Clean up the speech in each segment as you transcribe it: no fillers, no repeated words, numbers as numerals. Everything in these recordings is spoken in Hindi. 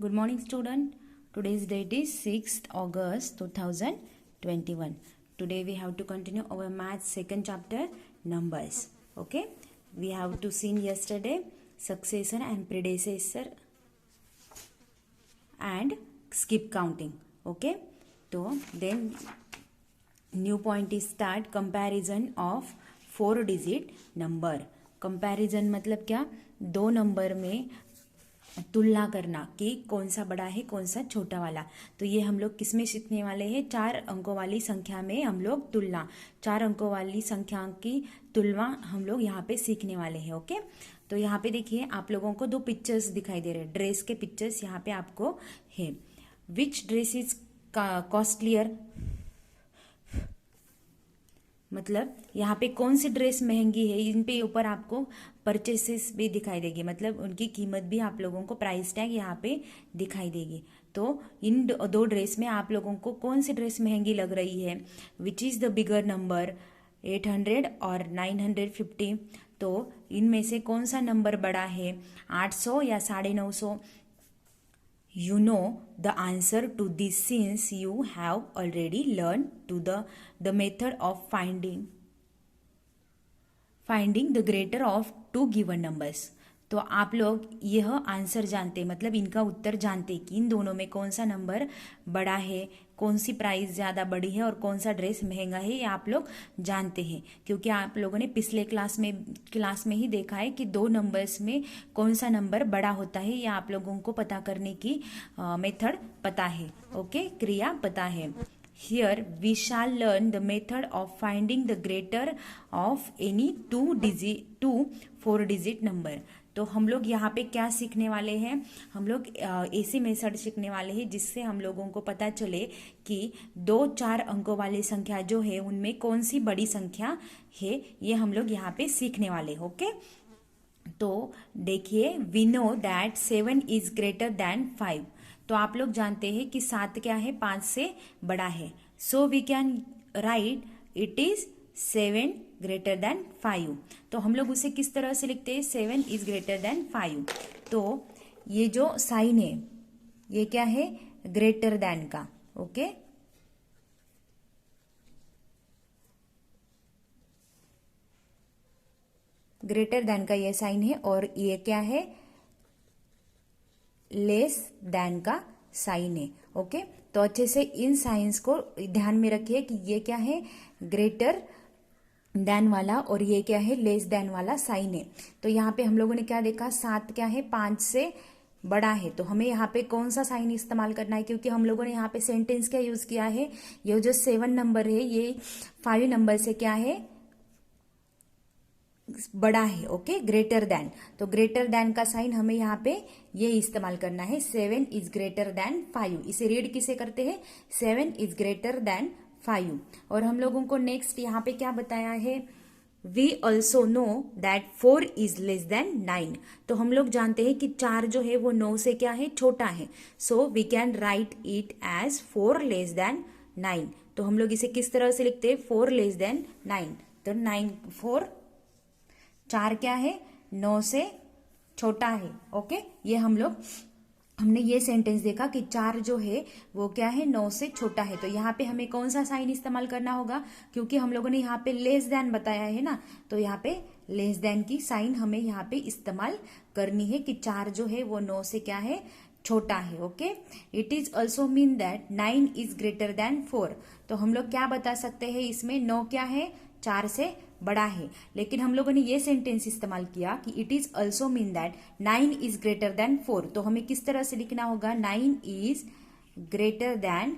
Good morning, student. Today's date is 6th August 2021. Today we have to continue our math second chapter, numbers. Okay, we have to seen yesterday successor and predecessor and skip counting. Okay, so then new point is start comparison of 4-digit number. Comparison मतलब क्या, दो नंबर में तुलना करना कि कौन सा बड़ा है कौन सा छोटा वाला। तो ये हम लोग किस में सीखने वाले हैं, 4 अंकों वाली संख्या में हम लोग तुलना, 4 अंकों वाली संख्या की तुलना हम लोग यहाँ पे सीखने वाले हैं। ओके, तो यहाँ पे देखिए आप लोगों को 2 पिक्चर्स दिखाई दे रहे हैं, ड्रेस के पिक्चर्स यहाँ पे आपको है। विच ड्रेस इज कॉस्टलियर, मतलब यहाँ पे कौन सी ड्रेस महंगी है, इन पे ऊपर आपको परचेसेस भी दिखाई देगी, मतलब उनकी कीमत भी आप लोगों को प्राइस टैग यहाँ पे दिखाई देगी। तो इन दो ड्रेस में आप लोगों को कौन सी ड्रेस महंगी लग रही है, which is the bigger number 800 और 950। तो इनमें से कौन सा नंबर बड़ा है, 800 या 950। You know the answer to this since you have already learned to the method of finding the greater of two given numbers। तो आप लोग यह आंसर जानते, मतलब इनका उत्तर जानते कि इन दोनों में कौन सा नंबर बड़ा है, कौन सी प्राइस ज़्यादा बड़ी है और कौन सा ड्रेस महंगा है, ये आप लोग जानते हैं। क्योंकि आप लोगों ने पिछले क्लास में ही देखा है कि 2 नंबर्स में कौन सा नंबर बड़ा होता है, ये आप लोगों को पता करने की मेथड पता है। ओके, क्रिया पता है। Here we shall learn the method of finding the greater of any 2 4-digit number। तो हम लोग यहाँ पे क्या सीखने वाले हैं, हम लोग ऐसी मेथड सीखने वाले हैं जिससे हम लोगों को पता चले कि 2-4 अंकों वाली संख्या जो है उनमें कौन सी बड़ी संख्या है, ये हम लोग यहाँ पे सीखने वाले हैं। ओके, तो देखिए, we know that 7 is greater than 5। तो आप लोग जानते हैं कि 7 क्या है, 5 से बड़ा है। So we can write it is 7 greater than 5। तो हम लोग उसे किस तरह से लिखते हैं, 7 इज ग्रेटर देन 5। तो ये जो साइन है ये क्या है, ग्रेटर देन का। ओके, ग्रेटर देन का ये साइन है और ये क्या है, लेस देन का साइन है। ओके, तो अच्छे से इन साइंस को ध्यान में रखिए कि ये क्या है, ग्रेटर देन वाला और ये क्या है, लेस देन वाला साइन है। तो यहाँ पे हम लोगों ने क्या देखा, 7 क्या है, 5 से बड़ा है। तो हमें यहाँ पे कौन सा साइन इस्तेमाल करना है, क्योंकि हम लोगों ने यहाँ पे सेंटेंस क्या यूज किया है, ये जो 7 नंबर है ये 5 नंबर से क्या है, बड़ा है। Okay, greater than. तो ग्रेटर देन का साइन हमें यहाँ पे ये इस्तेमाल करना है, 7 इज ग्रेटर देन 5। इसे रीड किसे करते हैं, 7 इज ग्रेटर देन 5। और हम लोगों को नेक्स्ट यहाँ पे क्या बताया है, we also know that 4 is less than 9। तो हम लोग जानते हैं कि 4 जो है वो 9 से क्या है, छोटा है। So we can write it as 4 less than 9। तो हम लोग इसे किस तरह से लिखते हैं, 4 लेस देन 9। तो 4 क्या है, 9 से छोटा है। ओके, ये हमने ये सेंटेंस देखा कि 4 जो है वो क्या है, 9 से छोटा है। तो यहाँ पे हमें कौन सा साइन इस्तेमाल करना होगा, क्योंकि हम लोगों ने यहाँ पे लेस देन बताया है ना, तो यहाँ पे लेस देन की साइन हमें यहाँ पे इस्तेमाल करनी है कि 4 जो है वो 9 से क्या है, छोटा है। Okay, it is also mean that 9 is greater then 4। तो हम लोग क्या बता सकते हैं इसमें, 9 क्या है, 4 से बड़ा है। लेकिन हम लोगों ने ये सेंटेंस इस्तेमाल किया कि it is also mean that 9 is greater then 4। तो हमें किस तरह से लिखना होगा, 9 इज ग्रेटर देन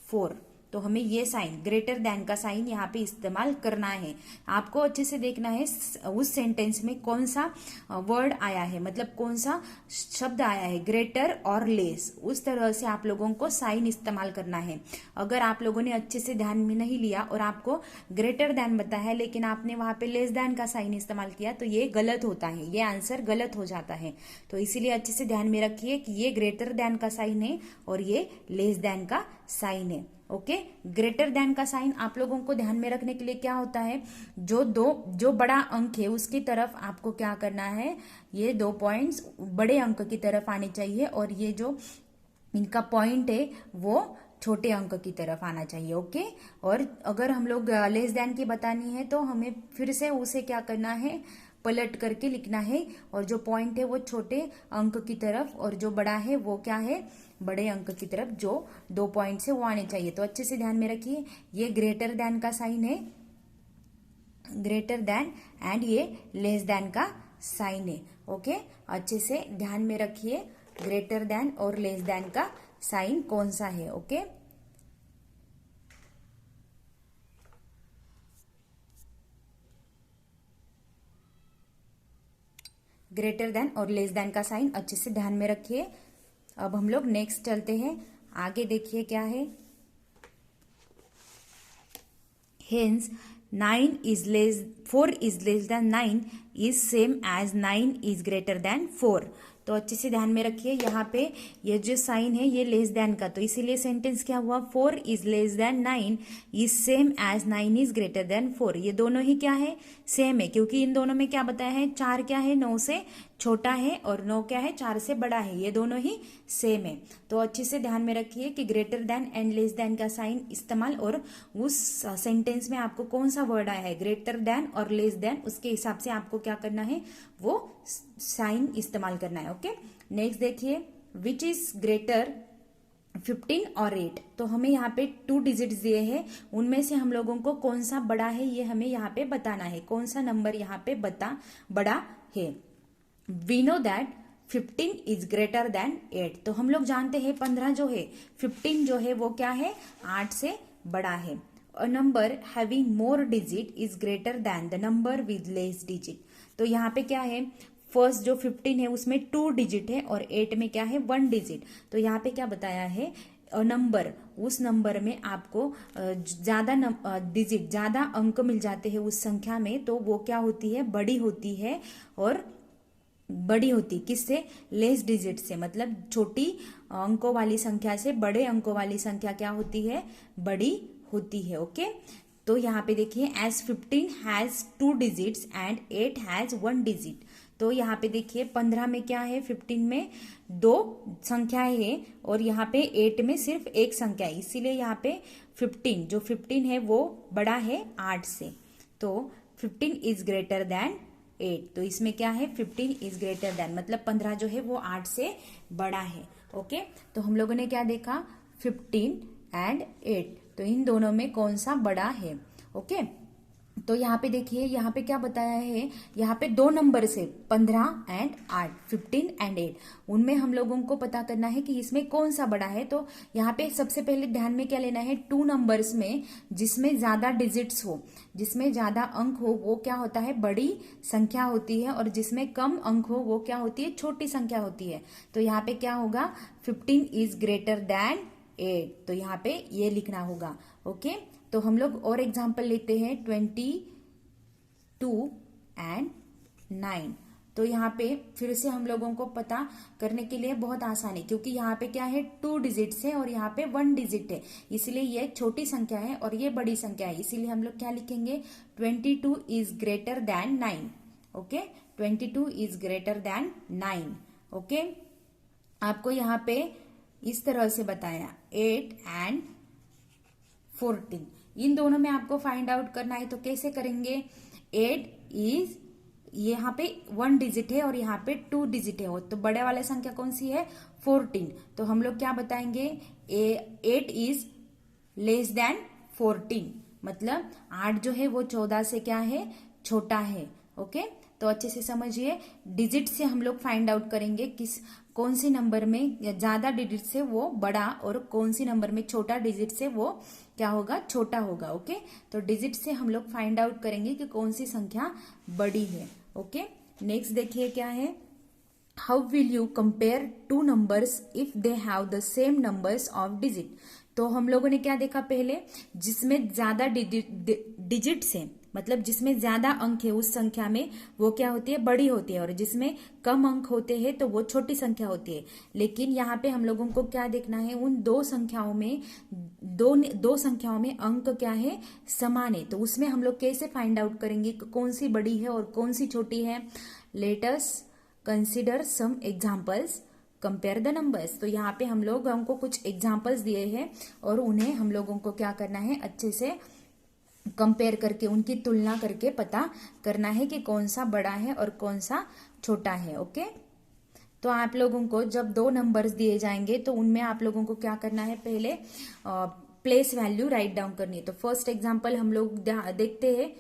4। तो हमें ये साइन, ग्रेटर देन का साइन यहाँ पे इस्तेमाल करना है। आपको अच्छे से देखना है उस सेंटेंस में कौन सा वर्ड आया है, मतलब कौन सा शब्द आया है, ग्रेटर और लेस, उस तरह से आप लोगों को साइन इस्तेमाल करना है। अगर आप लोगों ने अच्छे से ध्यान में नहीं लिया और आपको ग्रेटर देन बताया है लेकिन आपने वहां पे लेस देन का साइन इस्तेमाल किया, तो ये गलत होता है, ये आंसर गलत हो जाता है। तो इसीलिए अच्छे से ध्यान में रखिए कि ये ग्रेटर देन का साइन है और ये लेस देन का साइन है। ओके। ग्रेटर देन का साइन आप लोगों को ध्यान में रखने के लिए क्या होता है, जो बड़ा अंक है उसकी तरफ आपको क्या करना है, ये 2 पॉइंट्स बड़े अंक की तरफ आने चाहिए और ये जो इनका पॉइंट है वो छोटे अंक की तरफ आना चाहिए। ओके। और अगर हम लोग लेस देन की बतानी है तो हमें फिर से उसे क्या करना है, पलट करके लिखना है, और जो पॉइंट है वो छोटे अंक की तरफ और जो बड़ा है वो क्या है, बड़े अंक की तरफ, जो 2 पॉइंट है वो आने चाहिए। तो अच्छे से ध्यान में रखिए, ये ग्रेटर देन का साइन है, ग्रेटर देन, एंड ये लेस देन का साइन है। ओके, अच्छे से ध्यान में रखिए ग्रेटर देन और लेस देन का साइन कौन सा है। ओके, ग्रेटर देन और लेस देन का साइन अच्छे से ध्यान में रखिए। अब हम लोग नेक्स्ट चलते हैं आगे, देखिए क्या है। Hence 4 is less than 9 is same as 9 is greater than 4। तो अच्छे से ध्यान में रखिए, यहाँ पे ये जो साइन है ये लेस देन का, तो इसीलिए सेंटेंस क्या हुआ, 4 is less than 9 is same as 9 is greater than 4। ये दोनों ही क्या है, सेम है, क्योंकि इन दोनों में क्या बताया है, 4 क्या है 9 से छोटा है और 9 क्या है 4 से बड़ा है, ये दोनों ही सेम है। तो अच्छे से ध्यान में रखिए कि greater than and less than का साइन इस्तेमाल, और उस सेंटेंस में आपको कौन सा वर्ड आया है, ग्रेटर देन और लेस देन, उसके हिसाब से आपको क्या करना है, वो साइन इस्तेमाल करना है। ओके, नेक्स्ट देखिए, विच इज ग्रेटर 15 और 8। तो हमें यहाँ पे 2 डिजिट्स दिए हैं, उनमें से हम लोगों को कौन सा बड़ा है ये हमें यहाँ पे बताना है, कौन सा नंबर यहाँ पे बड़ा है। We know that 15 is greater than 8। तो हम लोग जानते हैं 15 जो है, 15 जो है वो क्या है, 8 से बड़ा है। A number having more digit is greater then the number with less digit. तो यहाँ पे क्या है, फर्स्ट जो 15 है उसमें 2 डिजिट है और 8 में क्या है 1 डिजिट। तो यहाँ पे क्या बताया है, नंबर, उस नंबर में आपको ज्यादा डिजिट, ज्यादा अंक मिल जाते हैं उस संख्या में, तो वो क्या होती है, बड़ी होती है। और बड़ी होती किससे, लेस डिजिट से, मतलब छोटी अंकों वाली संख्या से बड़े अंकों वाली संख्या क्या होती है, बड़ी होती है। ओके, तो यहाँ पे देखिए, as 15 has 2 digits and 8 has 1 digit. तो यहाँ पे देखिए 15 में क्या है, 15 में 2 संख्याएं है और यहाँ पे 8 में सिर्फ एक संख्या है, इसीलिए यहाँ पे 15 है वो बड़ा है 8 से। तो 15 इज ग्रेटर देन 8। तो इसमें क्या है, 15 इज ग्रेटर देन, मतलब 15 जो है वो 8 से बड़ा है। ओके, तो हम लोगों ने क्या देखा, 15 एंड 8, तो इन दोनों में कौन सा बड़ा है। ओके, तो यहाँ पे देखिए, यहाँ पे क्या बताया है, यहाँ पे 2 नंबर से 15 एंड 8, 15 एंड 8, उनमें हम लोगों को पता करना है कि इसमें कौन सा बड़ा है। तो यहाँ पे सबसे पहले ध्यान में क्या लेना है, 2 नंबर्स में जिसमें ज्यादा डिजिट्स हो, जिसमें ज्यादा अंक हो, वो क्या होता है, बड़ी संख्या होती है, और जिसमें कम अंक हो वो क्या होती है, छोटी संख्या होती है। तो यहाँ पे क्या होगा, 15 इज ग्रेटर देन 8, तो यहाँ पे ये लिखना होगा। ओके, तो हम लोग और एग्जाम्पल लेते हैं, 22 एंड 9। तो यहाँ पे फिर से हम लोगों को पता करने के लिए बहुत आसान है, क्योंकि यहाँ पे क्या है, 2 डिजिट्स है और यहाँ पे 1 डिजिट है, इसलिए ये एक छोटी संख्या है और ये बड़ी संख्या है, इसीलिए हम लोग क्या लिखेंगे, 22 is greater then 9। Okay, 22 is greater then 9। Okay, आपको यहाँ पे इस तरह से बताया, 8 एंड 14, इन दोनों में आपको फाइंड आउट करना है। तो कैसे करेंगे, 8 इज, यहाँ पे 1 डिजिट है और यहाँ पे 2 डिजिट है, तो बड़े वाला संख्या कौन सी है, 14। तो हम लोग क्या बताएंगे, 8 इज लेस देन 14, मतलब 8 जो है वो 14 से क्या है, छोटा है। ओके, तो अच्छे से समझिए, डिजिट से हम लोग फाइंड आउट करेंगे कौन सी नंबर में ज्यादा डिजिट से वो बड़ा और कौन सी नंबर में छोटा डिजिट से वो क्या होगा, छोटा होगा। ओके, तो डिजिट से हम लोग फाइंड आउट करेंगे कि कौन सी संख्या बड़ी है। ओके, नेक्स्ट देखिए क्या है, how will you compare 2 numbers if they have the same numbers of digit. तो हम लोगों ने क्या देखा पहले, जिसमें ज्यादा डिजिट्स है, मतलब जिसमें ज्यादा अंक है उस संख्या में वो क्या होती है, बड़ी होती है, और जिसमें कम अंक होते हैं तो वो छोटी संख्या होती है। लेकिन यहाँ पे हम लोगों को क्या देखना है, उन दो संख्याओं में दो संख्याओं में अंक क्या है, समान है। तो उसमें हम लोग कैसे फाइंड आउट करेंगे कौन सी बड़ी है और कौन सी छोटी है। Let us consider some examples, compare the numbers. तो यहाँ पे हम लोग हमको कुछ एग्जाम्पल्स दिए हैं और उन्हें हम लोगों को क्या करना है, अच्छे से कंपेयर करके उनकी तुलना करके पता करना है कि कौन सा बड़ा है और कौन सा छोटा है। ओके, तो आप लोगों को जब दो नंबर्स दिए जाएंगे तो उनमें आप लोगों को क्या करना है, पहले प्लेस वैल्यू राइट डाउन करनी है। तो फर्स्ट एग्जांपल हम लोग देखते हैं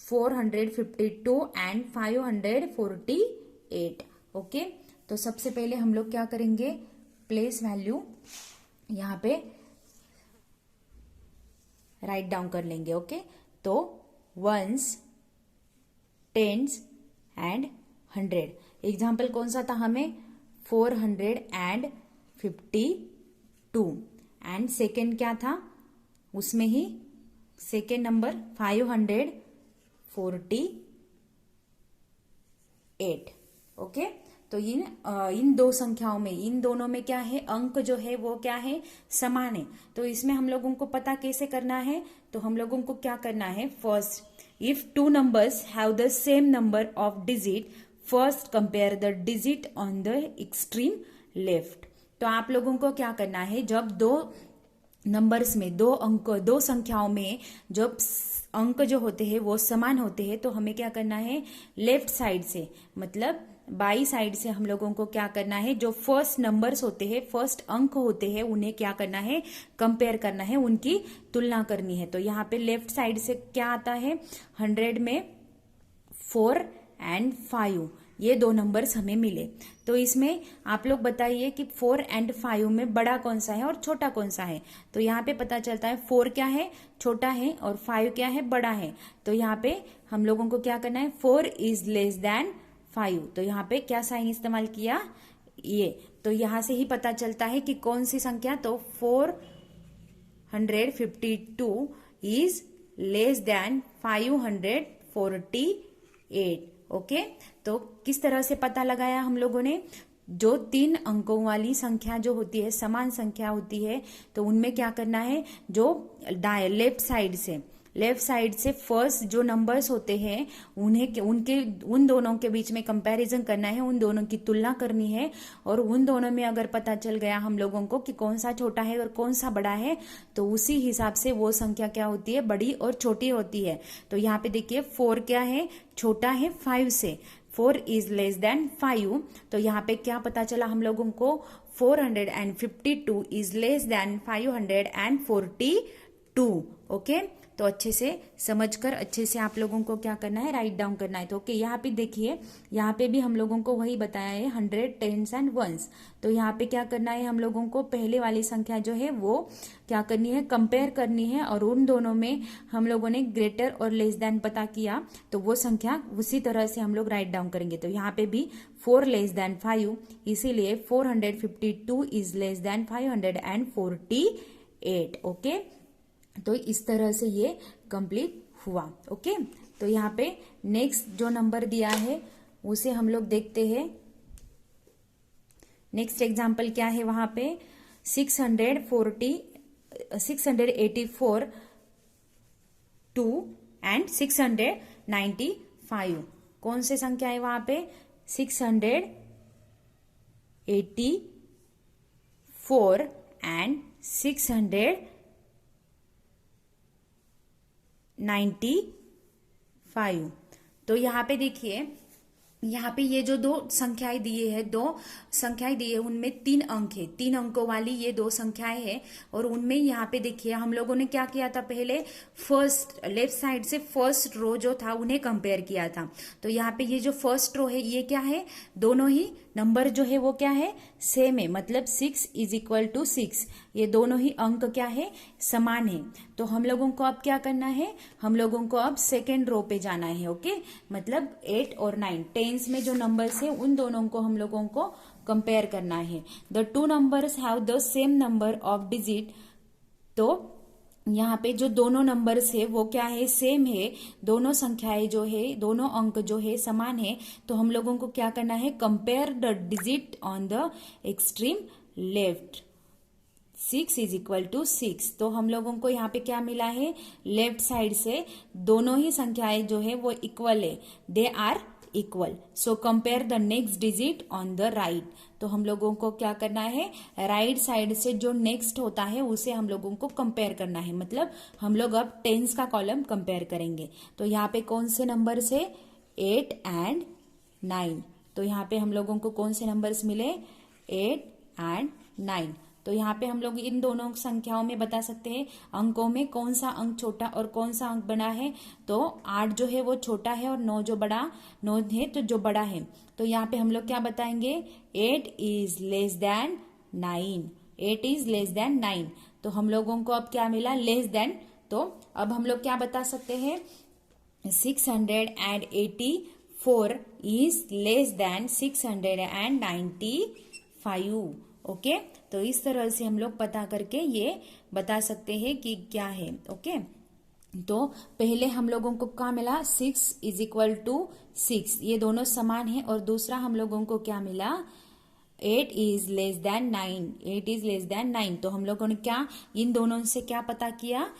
452 एंड 548। ओके, तो सबसे पहले हम लोग क्या करेंगे, प्लेस वैल्यू यहाँ पे राइट डाउन कर लेंगे। ओके, तो वंस, टेंस एंड 100। एग्जाम्पल कौन सा था हमें, 452 एंड सेकेंड क्या था उसमें ही, सेकेंड नंबर 548। ओके, तो इन दो संख्याओं में, इन दोनों में क्या है, अंक जो है वो क्या है, समान है। तो इसमें हम लोगों को पता कैसे करना है, तो हम लोगों को क्या करना है, first if two numbers have the same number of digit, first compare the digit on the extreme left. तो आप लोगों को क्या करना है, जब दो नंबर्स में दो संख्याओं में जब अंक जो होते हैं वो समान होते हैं तो हमें क्या करना है, लेफ्ट साइड से मतलब बाई साइड से हम लोगों को क्या करना है, जो फर्स्ट नंबर्स होते हैं, फर्स्ट अंक होते हैं, उन्हें क्या करना है, कंपेयर करना है, उनकी तुलना करनी है। तो यहाँ पे लेफ्ट साइड से क्या आता है, 100 में 4 एंड 5 ये दो नंबर्स हमें मिले। तो इसमें आप लोग बताइए कि 4 एंड 5 में बड़ा कौन सा है और छोटा कौन सा है। तो यहाँ पे पता चलता है 4 क्या है, छोटा है, और 5 क्या है, बड़ा है। तो यहाँ पे हम लोगों को क्या करना है, 4 इज लेस देन 5। तो यहाँ पे क्या साइन इस्तेमाल किया, ये। तो यहाँ से ही पता चलता है कि कौन सी संख्या, तो 452 इज लेस देन 548। ओके, तो किस तरह से पता लगाया हम लोगों ने, जो 3 अंकों वाली संख्या जो होती है, समान संख्या होती है, तो उनमें क्या करना है, जो लेफ्ट साइड से फर्स्ट जो नंबर्स होते हैं उन दोनों के बीच में कंपैरिजन करना है, उन दोनों की तुलना करनी है, और उन दोनों में अगर पता चल गया हम लोगों को कि कौन सा छोटा है और कौन सा बड़ा है, तो उसी हिसाब से वो संख्या क्या होती है, बड़ी और छोटी होती है। तो यहाँ पे देखिए 4 क्या है, छोटा है 5 से, 4 इज लेस देन 5। तो यहाँ पे क्या पता चला हम लोगों को, 452 इज लेस देन 542। ओके, तो अच्छे से समझकर अच्छे से आप लोगों को क्या करना है, राइट डाउन करना है। तो ओके, यहाँ पे देखिए, यहाँ पे भी हम लोगों को वही बताया है, 100, 10s एंड 1s। तो यहाँ पे क्या करना है, हम लोगों को पहले वाली संख्या जो है वो क्या करनी है, कंपेयर करनी है, और उन दोनों में हम लोगों ने ग्रेटर और लेस देन पता किया, तो वो संख्या उसी तरह से हम लोग राइट डाउन करेंगे। तो यहाँ पे भी 4 लेस देन 5, इसीलिए 452 इज लेस देन 548। ओके, तो इस तरह से ये कंप्लीट हुआ। ओके, तो यहाँ पे नेक्स्ट जो नंबर दिया है उसे हम लोग देखते हैं। नेक्स्ट एग्जाम्पल क्या है, वहां पे 684 2 एंड 695। कौन से संख्या है वहां पे, 684 एंड 695। तो यहाँ पे देखिए, यहाँ पे ये जो दो संख्याएं दिए हैं उनमें 3 अंक है, 3 अंकों वाली ये 2 संख्याएं हैं, और उनमें यहाँ पे देखिए हम लोगों ने क्या किया था, पहले फर्स्ट लेफ्ट साइड से फर्स्ट रो जो था उन्हें कंपेयर किया था। तो यहाँ पे ये जो फर्स्ट रो है ये क्या है, दोनों ही नंबर जो है वो क्या है, सेम है, मतलब 6 इज इक्वल टू 6, ये दोनों ही अंक क्या है, समान है। तो हम लोगों को अब क्या करना है, हम लोगों को अब सेकेंड रो पे जाना है। ओके, मतलब 8 और 9 टेंस में जो नंबर्स है उन दोनों को हम लोगों को कंपेयर करना है। The 2 numbers have the same number of digit, तो यहाँ पे जो दोनों नंबर्स है वो क्या है, सेम है। दोनों संख्याएं जो है, दोनों अंक जो है समान है। तो हम लोगों को क्या करना है, compare the digit on the extreme left. 6 is equal to 6। तो हम लोगों को यहाँ पे क्या मिला है, लेफ्ट साइड से दोनों ही संख्याएं जो है वो इक्वल है, they are equal. So compare the next digit on the right. तो हम लोगों को क्या करना है, राइट साइड से जो नेक्स्ट होता है उसे हम लोगों को कंपेयर करना है। मतलब हम लोग अब टेंस का कॉलम कंपेयर करेंगे। तो यहाँ पे कौन से नंबर से, 8 एंड 9। तो यहाँ पे हम लोगों को कौन से नंबर्स मिले, 8 एंड 9। तो यहाँ पे हम लोग इन दोनों संख्याओं में बता सकते हैं अंकों में कौन सा अंक छोटा और कौन सा अंक बड़ा है। तो 8 जो है वो छोटा है और 9 जो बड़ा, 9 है तो जो बड़ा है। तो यहाँ पे हम लोग क्या बताएंगे, 8 is less than 9। 8 is less than 9। तो हम लोगों को अब क्या मिला, लेस देन। तो अब हम लोग क्या बता सकते हैं, 684 इज लेस देन 695। ओके, तो इस तरह से हम लोग पता करके ये बता सकते हैं कि क्या है। ओके, तो पहले हम लोगों को क्या मिला, 6 इज इक्वल टू 6, ये दोनों समान है। और दूसरा हम लोगों को क्या मिला, 8 is less than 9। 8 is less than 9। तो हम लोगों ने क्या, इन दोनों से क्या पता किया,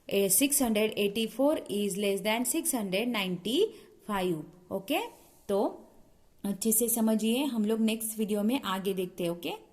684 इज लेस देन 695। ओके, तो अच्छे से समझिए, हम लोग नेक्स्ट वीडियो में आगे देखते हैं। ओके।